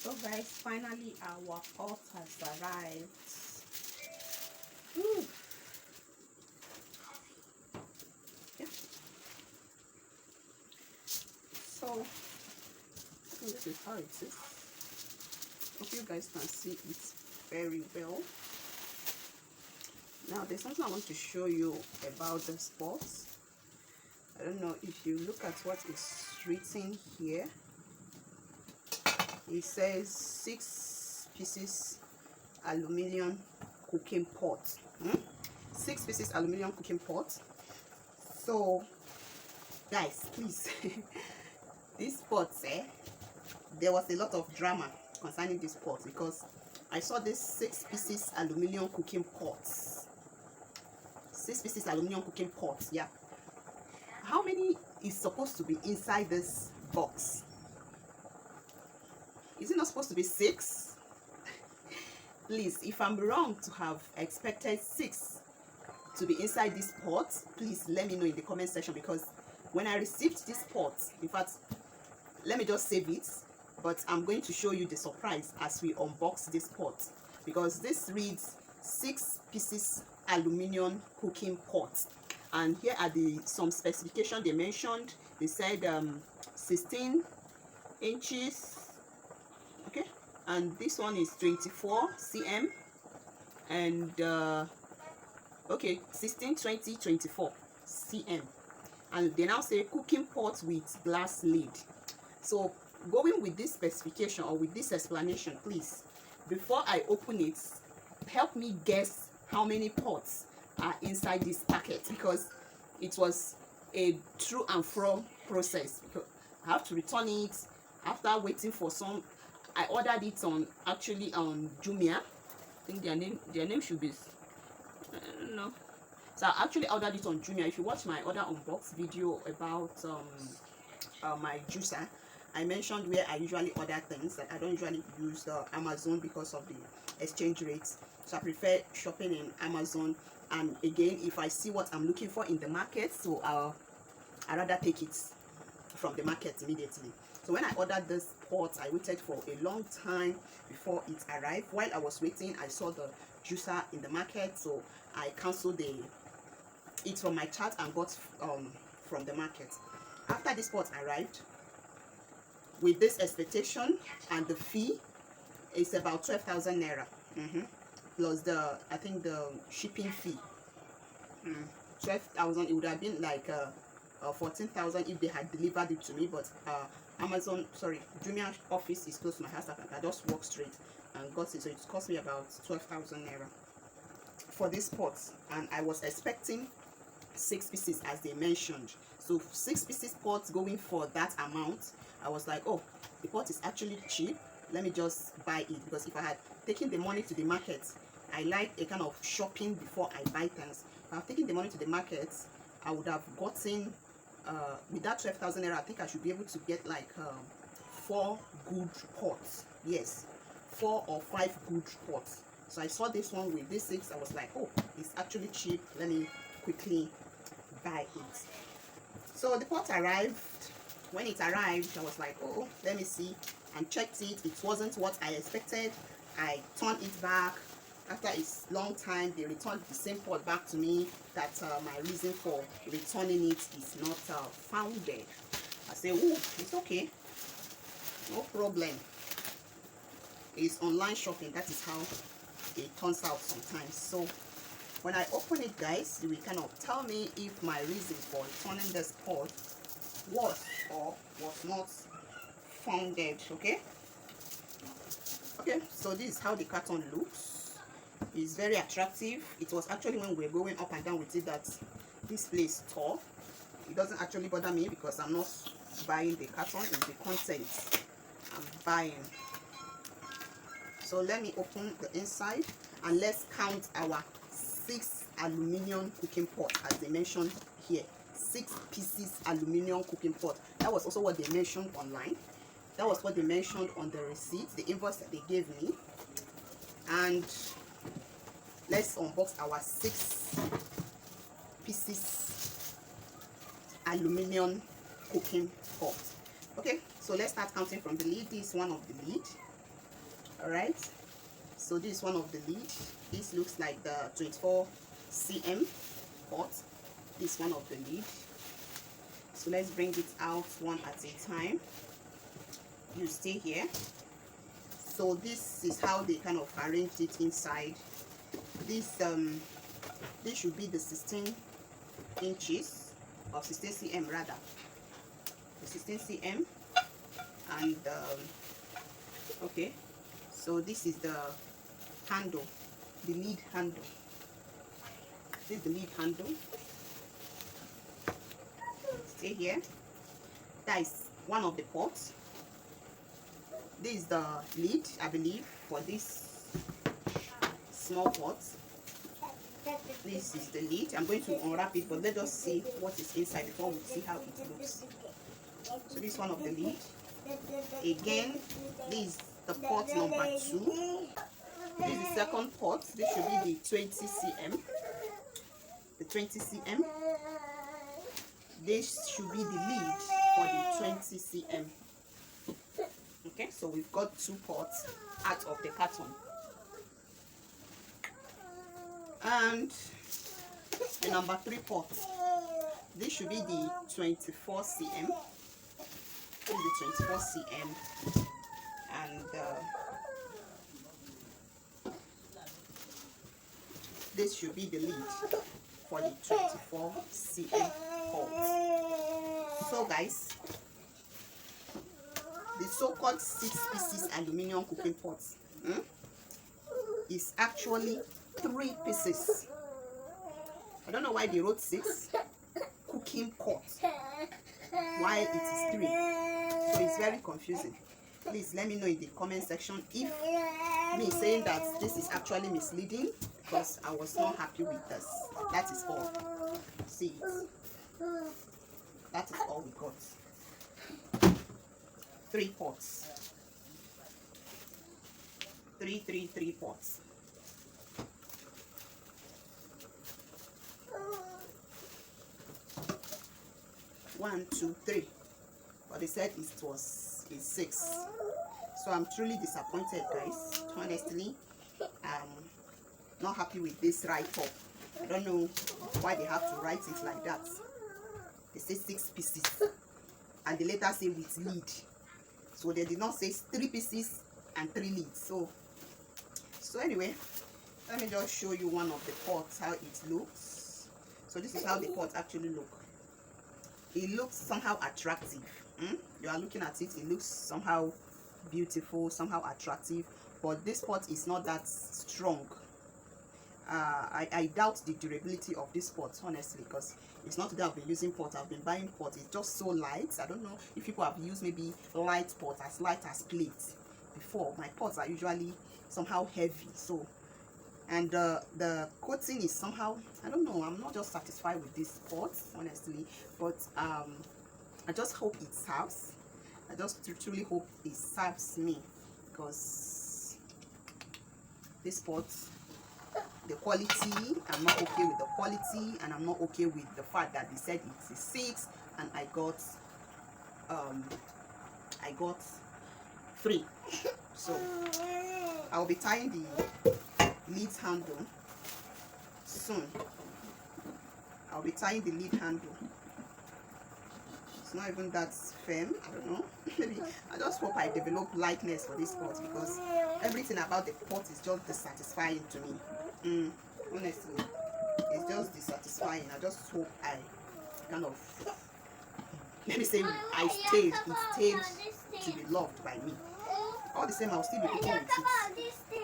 So guys, finally our pot has arrived. Ooh. Yeah. So this is how it is. Hope you guys can see it very well. Now there's something I want to show you about this pot. I don't know if you look at what is written here. It says 6 pieces aluminium cooking pot. 6 pieces aluminium cooking pot. So guys, please, this pot, there was a lot of drama concerning this pot because I saw this 6 pieces aluminium cooking pots. 6 pieces aluminium cooking pots, yeah. How many is supposed to be inside this box? Is it not supposed to be 6? Please, if I'm wrong to have expected 6 to be inside this pot, please let me know in the comment section, because when I received this pot, in fact, let me just save it, but I'm going to show you the surprise as we unbox this pot, because this reads 6 pieces aluminium cooking pot, and here are some specifications they mentioned. They said 16 inches, okay, and this one is 24 cm, and okay, 16, 20, 24 cm, and they now say cooking pot with glass lid. So going with this specification or with this explanation, please, before I open it, help me guess how many pots are inside this packet, because it was a through and fro process. Because I have to return it after waiting for some. I ordered it on Jumia. I think their name should be, I don't know. So I actually ordered it on Jumia. If you watch my order unbox video about my juicer, I mentioned where I usually order things, that I don't usually use Amazon because of the exchange rates. So I prefer shopping in Amazon. And again, if I see what I'm looking for in the market, so I'd rather take it from the market immediately. So when I ordered this pot, I waited for a long time before it arrived. While I was waiting, I saw the juicer in the market, so I canceled it from my chat and got from the market. After this pot arrived, with this expectation and the fee, it's about 12,000 naira, plus I think the shipping fee. 12,000. It would have been like 14,000 if they had delivered it to me, but Jumia office is close to my house. I just walked straight and got it, so it cost me about 12,000 naira for this pot, and I was expecting 6 pieces as they mentioned. So 6 pieces pot going for that amount, I was like, oh, the pot is actually cheap, let me just buy it. Because if I had taken the money to the market, I like a kind of shopping before I buy things. If I have taken the money to the market, I would have gotten with that 12,000 naira, I think I should be able to get like 4 good pots. Yes, 4 or 5 good pots. So I saw this one with this 6. I was like, oh, it's actually cheap, let me quickly buy it. So the pot arrived. When it arrived, I was like, oh, let me see, and checked it. It wasn't what I expected. I turned it back. After a long time, they returned the same pot back to me, that my reason for returning it is not founded. I say, oh, it's okay, no problem. It's online shopping. That is how it turns out sometimes. So when I open it, guys, you will kind of tell me if my reason for returning this pot was or was not founded. Okay, so this is how the carton looks. It's very attractive. It was actually when we were going up and down with it that this place tore. It doesn't actually bother me because I'm not buying the carton, it's the content I'm buying. So let me open the inside and let's count our 6 aluminium cooking pot, as they mentioned here. 6 pieces aluminium cooking pot. That was also what they mentioned online. That was what they mentioned on the receipt, the invoice that they gave me. And let's unbox our 6 pieces aluminium cooking pot. Okay, so let's start counting from the lid. This is one of the lid. All right, so this is one of the lid. This looks like the 24 cm pot. This is one of the lid. So let's bring it out one at a time. You stay here. So this is how they kind of arranged it inside. This should be the 16 inches or 16 cm rather, the 16 cm. And okay, so this is the handle, the lead handle. This is the lead handle. Stay here. That is one of the pots. This is the lid, I believe, for this small pot. This is the lid. I'm going to unwrap it, but let us see what is inside before we see how it looks. So this is one of the lid. Again, this is the pot number 2. This is the second pot. This should be the 20 cm. The 20 cm. This should be the lid for the 20 cm. Okay, so we've got 2 pots out of the carton. And the number 3 pot. This should be the 24 cm. This is the 24 cm. And this should be the lid for the 24 cm pot. So guys, the so-called 6 pieces aluminium cooking pot is actually 3 pieces. I don't know why they wrote 6 cooking pot while it is 3. So it's very confusing. Please let me know in the comment section if me saying that this is actually misleading, because I was not happy with this. That is all. See it. That is all we got. 3 pots. 3 pots. One, 2, 3. But they said it was 6. So I'm truly disappointed, guys. Honestly, I'm not happy with this write-up. I don't know why they have to write it like that. They say 6 pieces, and they later say with lid. So they did not say 3 pieces and 3 leads. So anyway, let me just show you one of the pots, how it looks. So this is how the pot actually look. It looks somehow attractive. You are looking at it, it looks somehow beautiful, somehow attractive, but this pot is not that strong. I doubt the durability of this pot, honestly, because it's not that I've been using pot. I've been buying pot. It's just so light. I don't know if people have used maybe light pot, as light as plates before. My pots are usually somehow heavy. So, and the coating is somehow, I don't know, I'm not just satisfied with this pot, honestly, but I just hope it serves. I just truly hope it serves me, because this pot, the quality, I'm not okay with the quality, and I'm not okay with the fact that they said it's a 6 and I got 3. So I'll be tying the lid handle soon. I'll be tying the lid handle. It's not even that firm. I don't know. Maybe I just hope I develop lightness for this pot, because everything about the pot is just dissatisfying to me. Honestly, it's just dissatisfying. I just hope I kind of, let me say, it stayed to be loved by me. All the same, I'll still be cooking with it.